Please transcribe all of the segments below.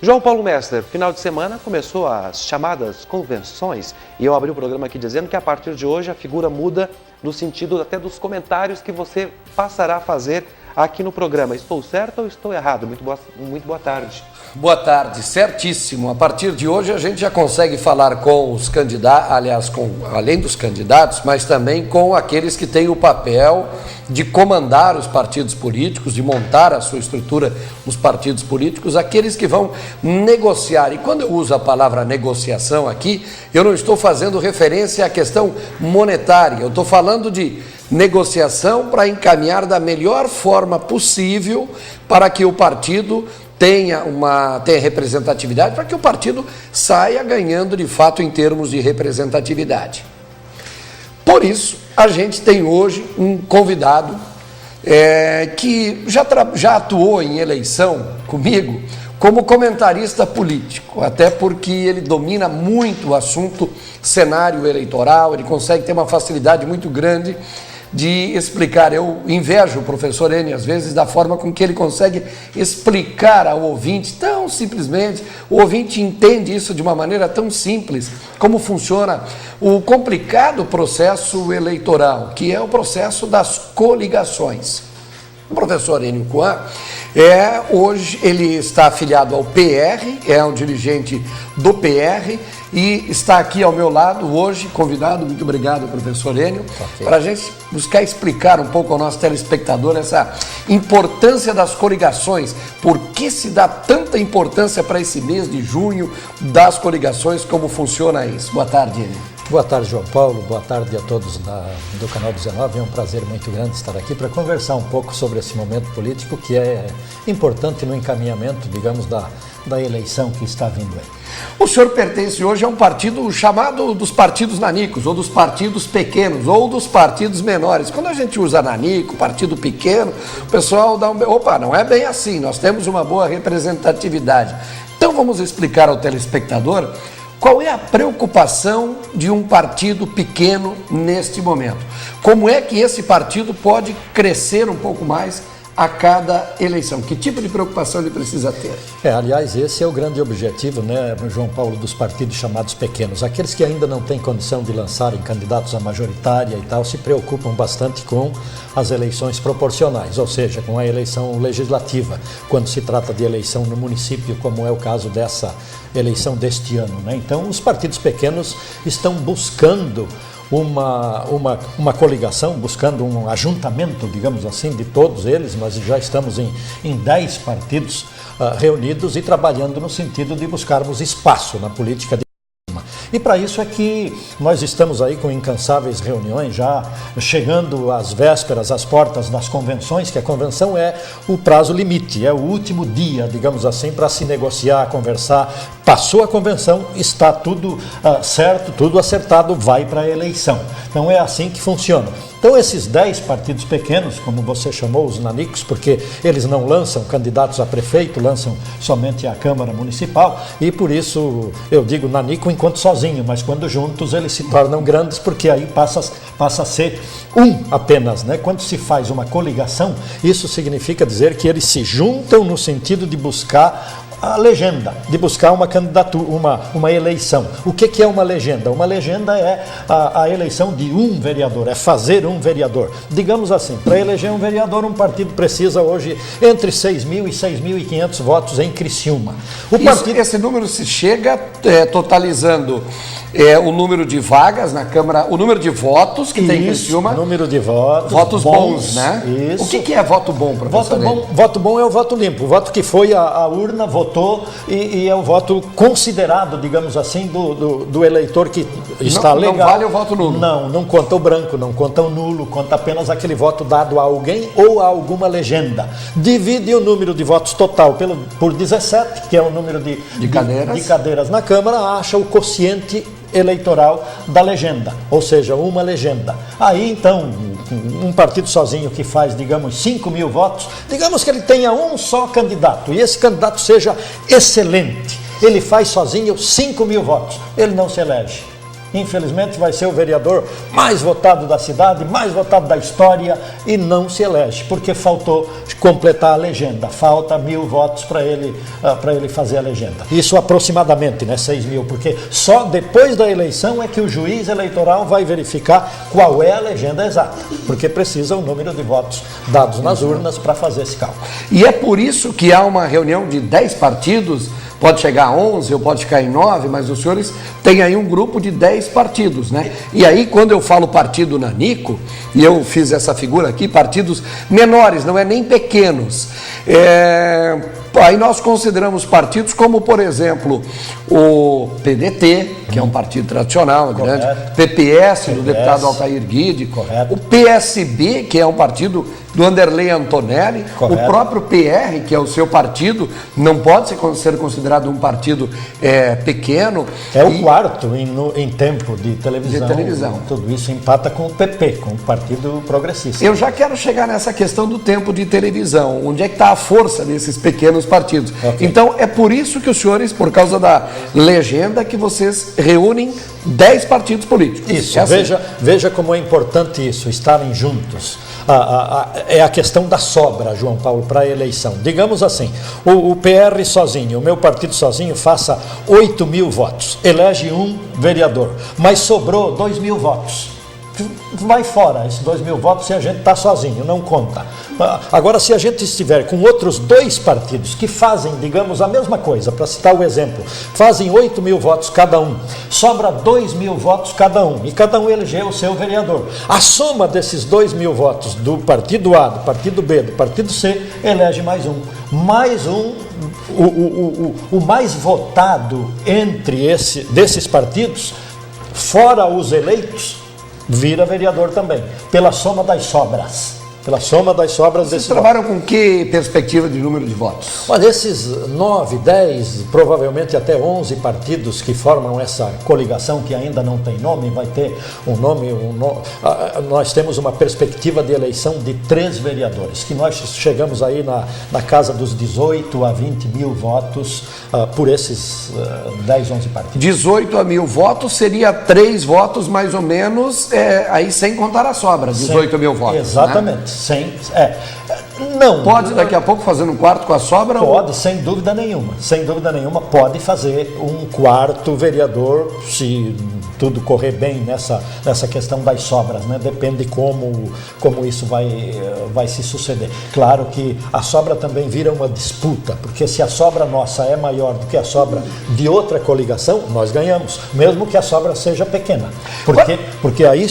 João Paulo Mestre, final de semana começou as chamadas convenções e eu abri o programa aqui dizendo que a partir de hoje a figura muda no sentido até dos comentários que você passará a fazer aqui no programa. Estou certo ou estou errado? Muito boa tarde. Boa tarde, certíssimo. A partir de hoje a gente já consegue falar com os candidatos, aliás, além dos candidatos, mas também com aqueles que têm o papel de comandar os partidos políticos, de montar a sua estrutura nos partidos políticos, aqueles que vão negociar. E quando eu uso a palavra negociação aqui, eu não estou fazendo referência à questão monetária, eu estou falando de negociação para encaminhar da melhor forma possível para que o partido tenha representatividade, para que o partido saia ganhando de fato em termos de representatividade. Por isso, a gente tem hoje um convidado que já atuou em eleição comigo como comentarista político, até porque ele domina muito o assunto cenário eleitoral, ele consegue ter uma facilidade muito grande de explicar. Eu invejo o professor N, às vezes, da forma com que ele consegue explicar ao ouvinte tão simplesmente. O ouvinte entende isso de uma maneira tão simples, como funciona o complicado processo eleitoral, que é o processo das coligações. O professor Enio Coan, hoje ele está afiliado ao PR, é um dirigente do PR e está aqui ao meu lado hoje, convidado. Muito obrigado, professor Enio, para a gente buscar explicar um pouco ao nosso telespectador essa importância das coligações. Por que se dá tanta importância para esse mês de junho das coligações, como funciona isso? Boa tarde, Enio. Boa tarde, João Paulo. Boa tarde a todos do Canal 19. É um prazer muito grande estar aqui para conversar um pouco sobre esse momento político que é importante no encaminhamento, digamos, da eleição que está vindo aí. O senhor pertence hoje a um partido chamado dos partidos nanicos, ou dos partidos pequenos, ou dos partidos menores. Quando a gente usa nanico, partido pequeno, o pessoal dá opa, não é bem assim, nós temos uma boa representatividade. Então vamos explicar ao telespectador qual é a preocupação de um partido pequeno neste momento. Como é que esse partido pode crescer um pouco mais a cada eleição? Que tipo de preocupação ele precisa ter? Aliás, esse é o grande objetivo, né, João Paulo, dos partidos chamados pequenos. Aqueles que ainda não têm condição de lançarem candidatos à majoritária e tal, se preocupam bastante com as eleições proporcionais, ou seja, com a eleição legislativa, quando se trata de eleição no município, como é o caso dessa eleição deste ano, né? Então, os partidos pequenos estão buscando uma coligação, buscando um ajuntamento, digamos assim, de todos eles. Nós já estamos em 10 partidos reunidos e trabalhando no sentido de buscarmos espaço na política de. E para isso é que nós estamos aí com incansáveis reuniões, já chegando às vésperas, às portas das convenções, que a convenção é o prazo limite, é o último dia, digamos assim, para se negociar, conversar. Passou a convenção, está tudo certo, tudo acertado, vai para a eleição. Então é assim que funciona. Então esses 10 partidos pequenos, como você chamou, os nanicos, porque eles não lançam candidatos a prefeito, lançam somente a Câmara Municipal, e por isso eu digo nanico enquanto sozinho, mas quando juntos eles se tornam grandes, porque aí passa a ser um apenas, né? Quando se faz uma coligação, isso significa dizer que eles se juntam no sentido de buscar a legenda, de buscar uma candidatura, uma eleição. O que é uma legenda? Uma legenda é a eleição de um vereador, é fazer um vereador. Digamos assim, para eleger um vereador, um partido precisa hoje entre 6.000 e 6.500 votos em Criciúma. Esse número se chega totalizando o número de vagas na Câmara, o número de votos que tem em Criciúma. Número de votos. Votos bons, né? Isso. O que é voto bom, professor? Voto bom é o voto limpo, o voto que foi a urna, votou e é o voto considerado, digamos assim, do eleitor que está legal. Não vale o voto nulo? Não conta o branco, não conta o nulo, conta apenas aquele voto dado a alguém ou a alguma legenda. Divide o número de votos total por 17, que é o número de cadeiras na Câmara, acha o quociente eleitoral da legenda, ou seja, uma legenda. Aí então, um partido sozinho que faz, digamos, 5.000 votos, digamos que ele tenha um só candidato e esse candidato seja excelente, ele faz sozinho 5.000 votos, ele não se elege. Infelizmente vai ser o vereador mais votado da cidade, mais votado da história e não se elege, porque faltou completar a legenda. Falta 1.000 votos para ele fazer a legenda. Isso aproximadamente, né, 6.000, porque só depois da eleição é que o juiz eleitoral vai verificar qual é a legenda exata, porque precisa o número de votos dados nas urnas para fazer esse cálculo. E é por isso que há uma reunião de 10 partidos, pode chegar a 11 ou pode ficar em 9, mas os senhores têm aí um grupo de 10 partidos, né? E aí, quando eu falo partido nanico, e eu fiz essa figura aqui, partidos menores, não é nem pequenos, aí nós consideramos partidos como, por exemplo, o PDT, que é um partido tradicional, grande, PPS, do deputado Altair Guide, o PSB, que é um partido do Anderley Antonelli, o próprio PR, que é o seu partido, não pode ser considerado um partido pequeno. É o quarto em tempo de televisão. Tudo isso empata com o PP, com o Partido Progressista. Eu já quero chegar nessa questão do tempo de televisão. Onde é que está a força desses pequenos partidos? Okay. Então, é por isso que os senhores, por causa da legenda, que vocês reúnem 10 partidos políticos. Isso, veja como é importante isso, estarem juntos. É a questão da sobra, João Paulo, para a eleição. Digamos assim, o PR sozinho, o meu partido sozinho, faça 8.000 votos, elege um vereador, mas sobrou 2.000 votos. Vai fora esses 2.000 votos se a gente está sozinho, não conta. Agora, se a gente estiver com outros 2 partidos que fazem, digamos, a mesma coisa, para citar o exemplo, fazem 8.000 votos cada um, sobra 2.000 votos cada um, e cada um elegeu o seu vereador. A soma desses 2.000 votos do partido A, do partido B, do partido C, elege mais um. O mais votado desses partidos, fora os eleitos, vira vereador também, pela soma das sobras. Vocês trabalham com que perspectiva de número de votos? Olha, esses 9, 10, provavelmente até 11 partidos que formam essa coligação, que ainda não tem nome, vai ter um nome. Nós temos uma perspectiva de eleição de 3 vereadores, que nós chegamos aí na casa dos 18 a 20.000 votos por esses 10, 11 partidos. 18 a 1.000 votos seria 3 votos mais ou menos, aí sem contar a sobra, 18 mil votos. Exatamente. Né? Não. Pode daqui a pouco fazer um quarto com a sobra? Pode, sem dúvida nenhuma. Sem dúvida nenhuma, pode fazer um quarto vereador, se tudo correr bem nessa questão das sobras, né? Depende como isso vai se suceder. Claro que a sobra também vira uma disputa, porque se a sobra nossa é maior do que a sobra de outra coligação, nós ganhamos, mesmo que a sobra seja pequena. Porque aí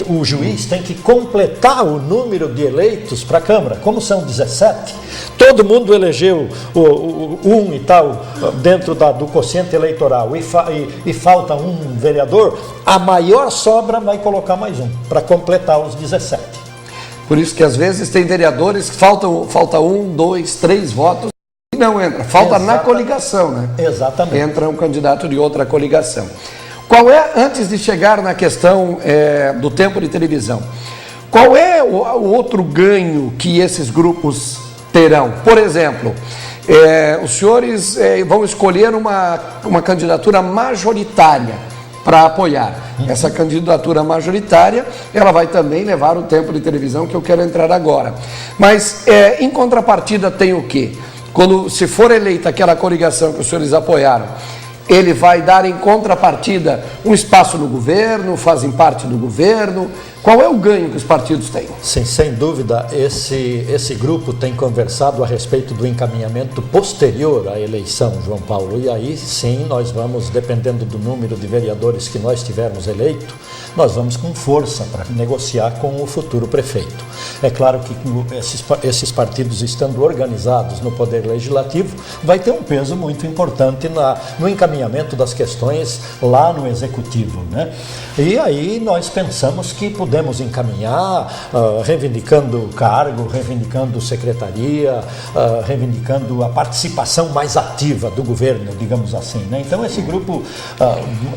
o juiz tem que completar o número de eleitos para a Câmara. Como são 17, todo mundo elegeu um e tal dentro do quociente eleitoral e falta um vereador, a maior sobra vai colocar mais um para completar os 17. Por isso que às vezes tem vereadores que falta 1, 2, 3 votos e não entra. Falta na coligação, né? Exatamente. Entra um candidato de outra coligação. Qual é, antes de chegar na questão do tempo de televisão, qual é o outro ganho que esses grupos terão? Por exemplo, os senhores vão escolher uma candidatura majoritária para apoiar. Essa candidatura majoritária, ela vai também levar o tempo de televisão que eu quero entrar agora. Mas, em contrapartida, tem o quê? Se for eleita aquela coligação que os senhores apoiaram, ele vai dar em contrapartida um espaço no governo, fazem parte do governo. Qual é o ganho que os partidos têm? Sim, sem dúvida, esse grupo tem conversado a respeito do encaminhamento posterior à eleição, João Paulo, e aí sim nós vamos, dependendo do número de vereadores que nós tivermos eleito, nós vamos com força para negociar com o futuro prefeito. É claro que esses partidos estando organizados no Poder Legislativo, vai ter um peso muito importante no encaminhamento das questões lá no Executivo, né? E aí nós pensamos que podemos encaminhar, reivindicando cargo, reivindicando secretaria, reivindicando a participação mais ativa do governo, digamos assim, né? Então esse grupo,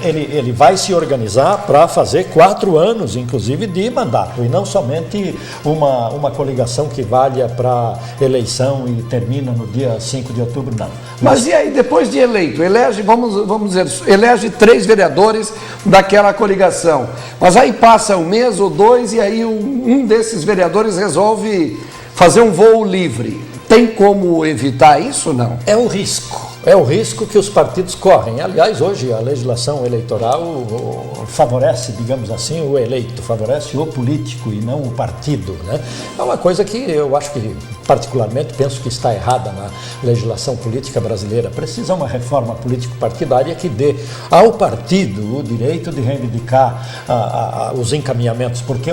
ele vai se organizar para fazer 4 anos, inclusive, de mandato, e não somente uma coligação que valha para eleição e termina no dia 5 de outubro, não. Mas e aí, depois de eleito, elege, vamos dizer, elege 3 vereadores daquela coligação, mas aí passa 1 mês ou 2 e aí um desses vereadores resolve fazer um voo livre. Tem como evitar isso, não? É o risco que os partidos correm. Aliás, hoje a legislação eleitoral favorece, digamos assim, o eleito, favorece o político e não o partido, né? É uma coisa que eu acho que, particularmente, penso que está errada na legislação política brasileira. Precisa uma reforma político-partidária que dê ao partido o direito de reivindicar os encaminhamentos, porque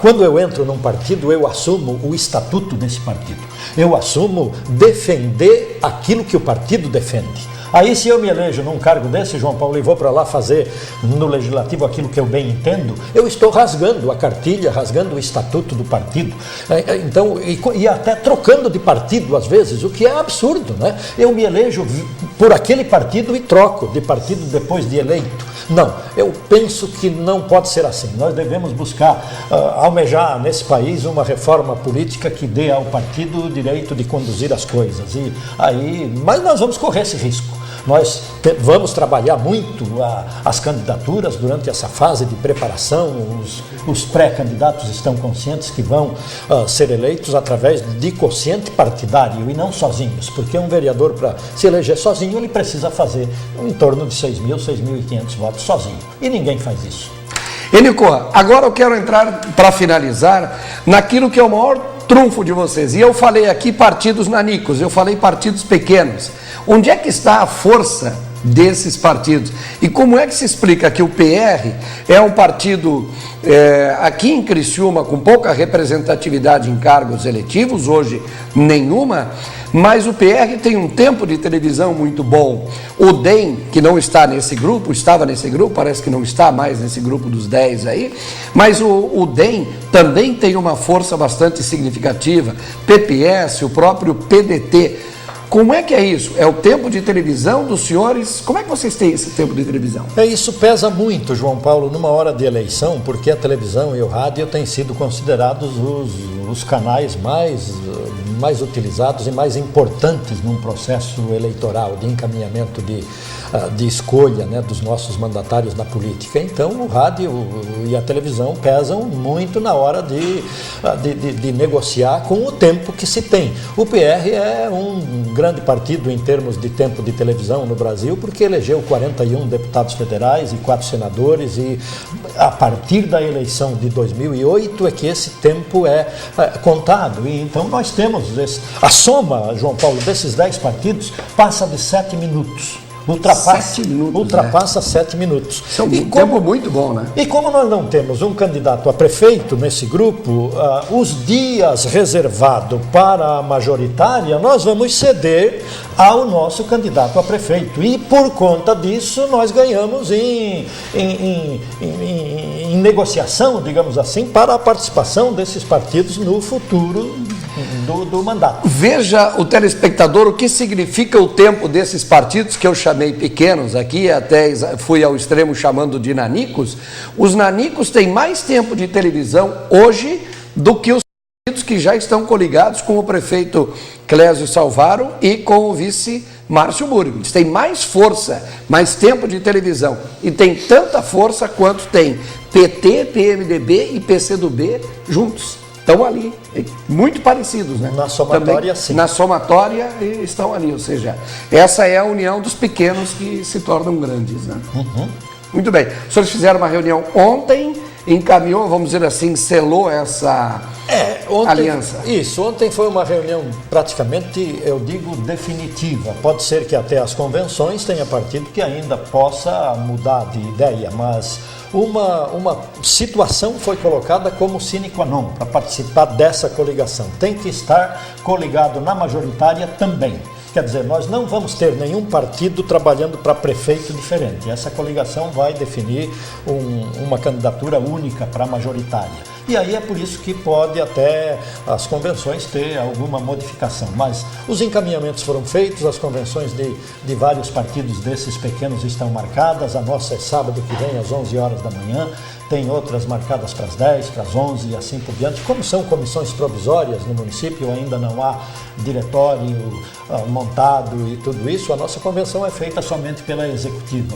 quando eu entro num partido, eu assumo o estatuto desse partido. Eu assumo defender aquilo que o partido defende. Aí, se eu me elejo num cargo desse, João Paulo, e vou para lá fazer no legislativo aquilo que eu bem entendo, eu estou rasgando a cartilha, rasgando o estatuto do partido. Então, e até trocando de partido, às vezes, o que é absurdo, né? Eu me elejo por aquele partido e troco de partido depois de eleito. Não, eu penso que não pode ser assim. Nós devemos buscar, almejar nesse país uma reforma política que dê ao partido o direito de conduzir as coisas. Mas nós vamos correr esse risco. Nós vamos trabalhar muito as candidaturas durante essa fase de preparação. Os pré-candidatos estão conscientes que vão ser eleitos através de quociente partidário e não sozinhos, porque um vereador, para se eleger sozinho, ele precisa fazer em torno de 6.000, 6.500 votos sozinho. E ninguém faz isso. Enico, agora eu quero entrar, para finalizar, naquilo que é o maior trunfo de vocês. E eu falei aqui partidos nanicos, eu falei partidos pequenos. Onde é que está a força desses partidos? E como é que se explica que o PR é um partido aqui em Criciúma com pouca representatividade em cargos eletivos, hoje nenhuma, mas o PR tem um tempo de televisão muito bom. O DEM, que não está nesse grupo, estava nesse grupo, parece que não está mais nesse grupo dos 10 aí, mas o DEM também tem uma força bastante significativa, PPS, o próprio PDT. Como é que é isso? É o tempo de televisão dos senhores? Como é que vocês têm esse tempo de televisão? Isso pesa muito, João Paulo, numa hora de eleição, porque a televisão e o rádio têm sido considerados os canais mais utilizados e mais importantes num processo eleitoral, de encaminhamento de escolha, né, dos nossos mandatários na política. Então, o rádio e a televisão pesam muito na hora de negociar com o tempo que se tem. O PR é um grande partido em termos de tempo de televisão no Brasil, porque elegeu 41 deputados federais e 4 senadores, e a partir da eleição de 2008 é que esse tempo é contado. E então nós temos a soma, João Paulo, desses 10 partidos passa de 7 minutos. Ultrapassa 7 minutos. Isso é um tempo muito bom, né? E como nós não temos um candidato a prefeito nesse grupo, os dias reservados para a majoritária, nós vamos ceder ao nosso candidato a prefeito. E por conta disso, nós ganhamos em negociação, digamos assim, para a participação desses partidos no futuro do mandato. Veja o telespectador o que significa o tempo desses partidos que eu chamei pequenos aqui, até fui ao extremo chamando de nanicos. Os nanicos têm mais tempo de televisão hoje do que os partidos que já estão coligados com o prefeito Clésio Salvaro e com o vice Márcio Burgo. Eles têm mais força, mais tempo de televisão, e tem tanta força quanto tem PT, PMDB e PCdoB juntos. Estão ali, muito parecidos, né? Na somatória, também, sim. Na somatória estão ali, ou seja, essa é a união dos pequenos que se tornam grandes, né? Uhum. Muito bem. Os senhores fizeram uma reunião ontem, encaminhou, vamos dizer assim, selou essa aliança. Isso, ontem foi uma reunião praticamente, eu digo, definitiva. Pode ser que até as convenções tenha partido que ainda possa mudar de ideia, mas uma situação foi colocada como sine qua non para participar dessa coligação. Tem que estar coligado na majoritária também. Quer dizer, nós não vamos ter nenhum partido trabalhando para prefeito diferente. Essa coligação vai definir uma candidatura única para a majoritária. E aí é por isso que pode até as convenções ter alguma modificação. Mas os encaminhamentos foram feitos, as convenções de vários partidos desses pequenos estão marcadas. A nossa é sábado que vem, às 11 horas da manhã. Tem outras marcadas para as 10, para as 11 e assim por diante. Como são comissões provisórias no município, ainda não há diretório montado e tudo isso, a nossa convenção é feita somente pela executiva,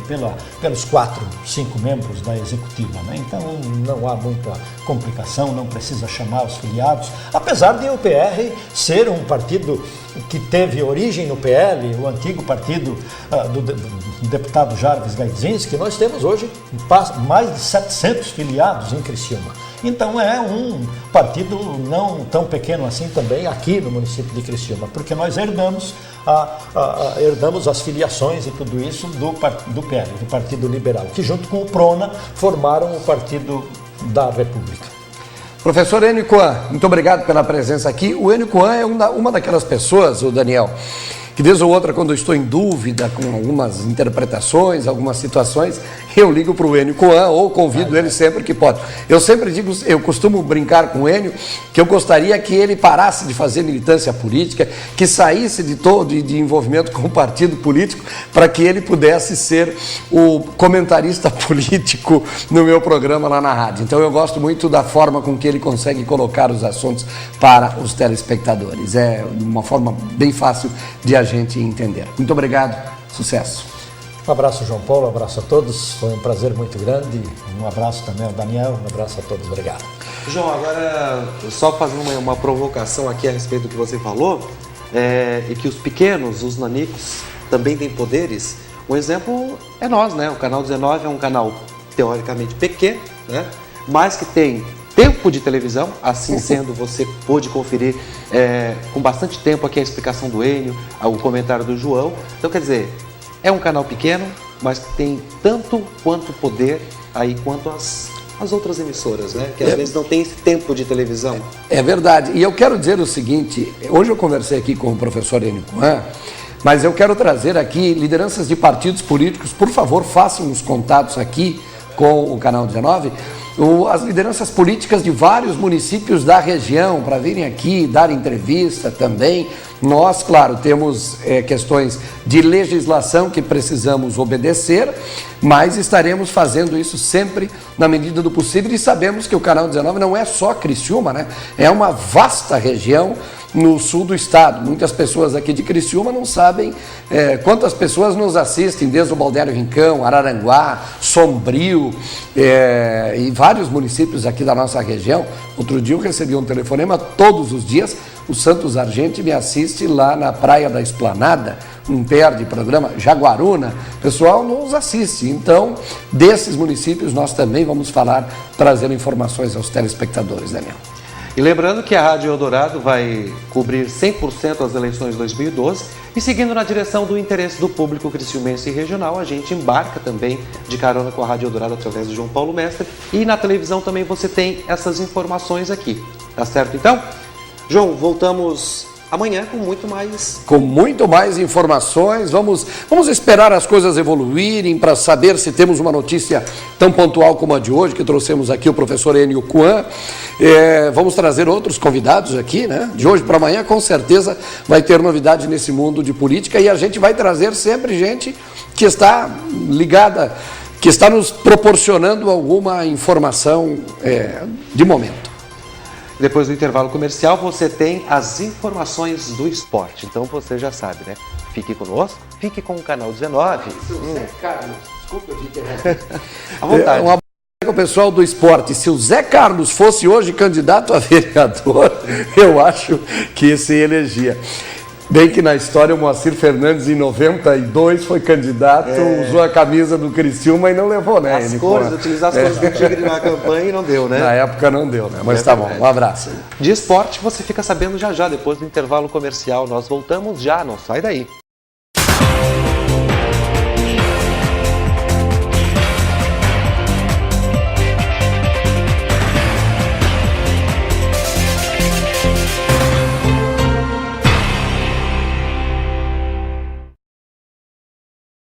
pelos 4, 5 membros da executiva, né? Então não há muita complicação, não precisa chamar os filiados, apesar de o PR ser um partido que teve origem no PL, o antigo partido do deputado Jarvis Gaidzinski. Nós temos hoje mais de 700 filiados em Criciúma. Então é um partido não tão pequeno assim também aqui no município de Criciúma, porque nós herdamos as filiações e tudo isso do PL, do Partido Liberal, que junto com o PRONA formaram o Partido da República. Professor Enio Coan, muito obrigado pela presença aqui. O Enio Coan é uma daquelas pessoas, o Daniel, que vez ou outra, quando eu estou em dúvida com algumas interpretações, algumas situações, eu ligo para o Enio Coan ou convido ele sempre que pode. Eu sempre digo, eu costumo brincar com o Enio, que eu gostaria que ele parasse de fazer militância política, que saísse de envolvimento com o partido político, para que ele pudesse ser o comentarista político no meu programa lá na rádio. Então eu gosto muito da forma com que ele consegue colocar os assuntos para os telespectadores. É uma forma bem fácil de a gente entender. Muito obrigado, sucesso. Um abraço, João Paulo, um abraço a todos, foi um prazer muito grande, um abraço também ao Daniel, um abraço a todos, obrigado. João, agora só fazendo uma provocação aqui a respeito do que você falou, e que os pequenos, os nanicos, também têm poderes. Um exemplo é nós, né? O Canal 19 é um canal teoricamente pequeno, né? Mas que tem tempo de televisão, assim sendo, você pôde conferir com bastante tempo aqui a explicação do Enio, o comentário do João. Então, quer dizer, é um canal pequeno, mas que tem tanto quanto poder aí quanto as outras emissoras, né? Que às vezes não tem esse tempo de televisão. É verdade. E eu quero dizer o seguinte, hoje eu conversei aqui com o professor Enio Coan, mas eu quero trazer aqui lideranças de partidos políticos, por favor, façam os contatos aqui com o Canal 19, as lideranças políticas de vários municípios da região para virem aqui dar entrevista também. Nós, claro, temos questões de legislação que precisamos obedecer, mas estaremos fazendo isso sempre na medida do possível e sabemos que o Canal 19 não é só Criciúma, né? É uma vasta região no sul do estado. Muitas pessoas aqui de Criciúma não sabem quantas pessoas nos assistem, desde o Balneário Rincão, Araranguá, Sombrio e vários municípios aqui da nossa região. Outro dia eu recebi um telefonema todos os dias, o Santos Argente me assiste lá na Praia da Esplanada, não perde programa, Jaguaruna, o pessoal nos assiste. Então, desses municípios nós também vamos falar, trazendo informações aos telespectadores, Daniel. E lembrando que a Rádio Eldorado vai cobrir 100% as eleições de 2012 e seguindo na direção do interesse do público criciumense e regional, a gente embarca também de carona com a Rádio Eldorado através do João Paulo Mestre e na televisão também você tem essas informações aqui, tá certo? Então, João, voltamos amanhã com muito mais... Com muito mais informações, vamos esperar as coisas evoluírem para saber se temos uma notícia tão pontual como a de hoje, que trouxemos aqui o professor Enio Coan. Vamos trazer outros convidados aqui, né? De hoje para amanhã, com certeza, vai ter novidade nesse mundo de política e a gente vai trazer sempre gente que está ligada, que está nos proporcionando alguma informação de momento. Depois do intervalo comercial, você tem as informações do esporte. Então você já sabe, né? Fique conosco, fique com o Canal 19. Zé Carlos, desculpa de interromper. À vontade. Um abraço ao pessoal do esporte. Se o Zé Carlos fosse hoje candidato a vereador, eu acho que se elegia. Bem que na história o Moacir Fernandes, em 92, foi candidato, usou a camisa do Criciúma e não levou, né? Utilizar as cores do Tigre na campanha e não deu, né? Na época não deu, né? Mas tá bom, um abraço. De esporte você fica sabendo já, depois do intervalo comercial. Nós voltamos já, não sai daí.